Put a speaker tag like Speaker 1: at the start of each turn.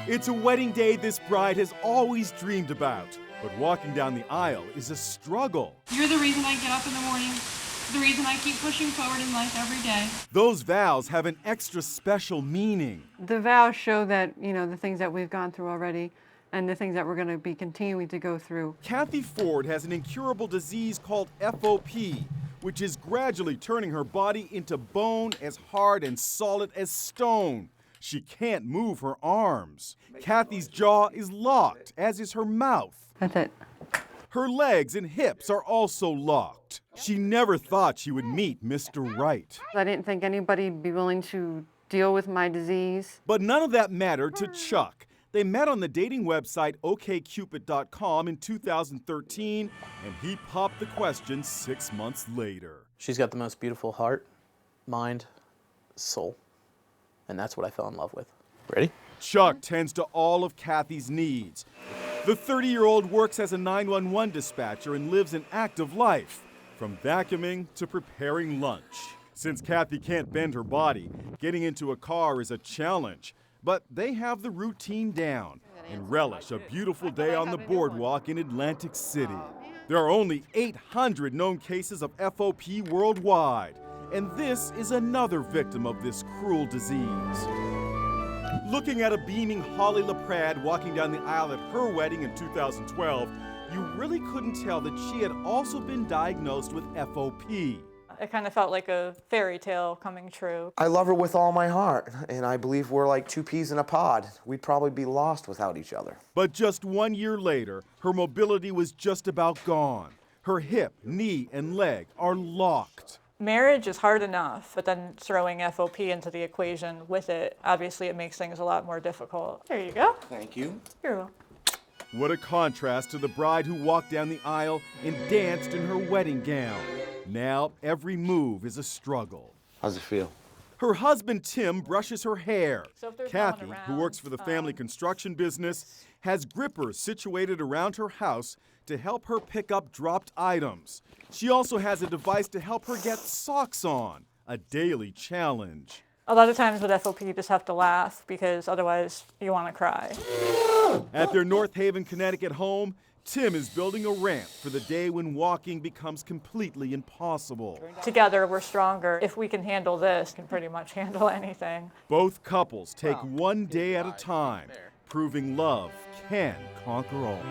Speaker 1: It's a wedding day this bride has always dreamed about, but walking down the aisle is a struggle.
Speaker 2: You're the reason I get up in the morning, the reason I keep pushing forward in life every day.
Speaker 1: Those vows have an extra special meaning.
Speaker 3: The vows show that, the things that we've gone through already and the things that we're going to be continuing to go through.
Speaker 1: Cathy Ford has an incurable disease called FOP, which is gradually turning her body into bone as hard and solid as stone. She can't move her arms. Cathy's jaw is locked, as is her mouth.
Speaker 3: That's it.
Speaker 1: Her legs and hips are also locked. She never thought she would meet Mr. Right.
Speaker 3: I didn't think anybody'd be willing to deal with my disease.
Speaker 1: But none of that mattered to Chuck. They met on the dating website okcupid.com in 2013, and he popped the question 6 months later.
Speaker 4: She's got the most beautiful heart, mind, soul. And that's what I fell in love with. Ready?
Speaker 1: Chuck tends to all of Cathy's needs. The 30-year-old works as a 911 dispatcher and lives an active life, from vacuuming to preparing lunch. Since Cathy can't bend her body, getting into a car is a challenge. But they have the routine down and relish a beautiful day on the boardwalk in Atlantic City. There are only 800 known cases of FOP worldwide, and this is another victim of this cruel disease. Looking at a beaming Holly Lipread walking down the aisle at her wedding in 2012, you really couldn't tell that she had also been diagnosed with FOP.
Speaker 5: It kind of felt like a fairy tale coming true.
Speaker 6: I love her with all my heart, and I believe we're like two peas in a pod. We'd probably be lost without each other.
Speaker 1: But just 1 year later, her mobility was just about gone. Her hip, knee, and leg are locked.
Speaker 5: Marriage is hard enough, but then throwing FOP into the equation with it, obviously it makes things a lot more difficult. There you go.
Speaker 6: Thank you.
Speaker 5: You're welcome.
Speaker 1: What a contrast to the bride who walked down the aisle and danced in her wedding gown. Now, every move is a struggle.
Speaker 6: How's it feel?
Speaker 1: Her husband, Tim, brushes her hair.
Speaker 5: So if there's no one
Speaker 1: Cathy,
Speaker 5: around,
Speaker 1: who works for the family construction business, has grippers situated around her house to help her pick up dropped items. She also has a device to help her get socks on, a daily challenge.
Speaker 5: A lot of times with FOP you just have to laugh because otherwise you want to cry.
Speaker 1: At their North Haven, Connecticut home, Tim is building a ramp for the day when walking becomes completely impossible.
Speaker 5: Together we're stronger. If we can handle this, we can pretty much handle anything.
Speaker 1: Both couples take one day at a time, proving love can conquer all.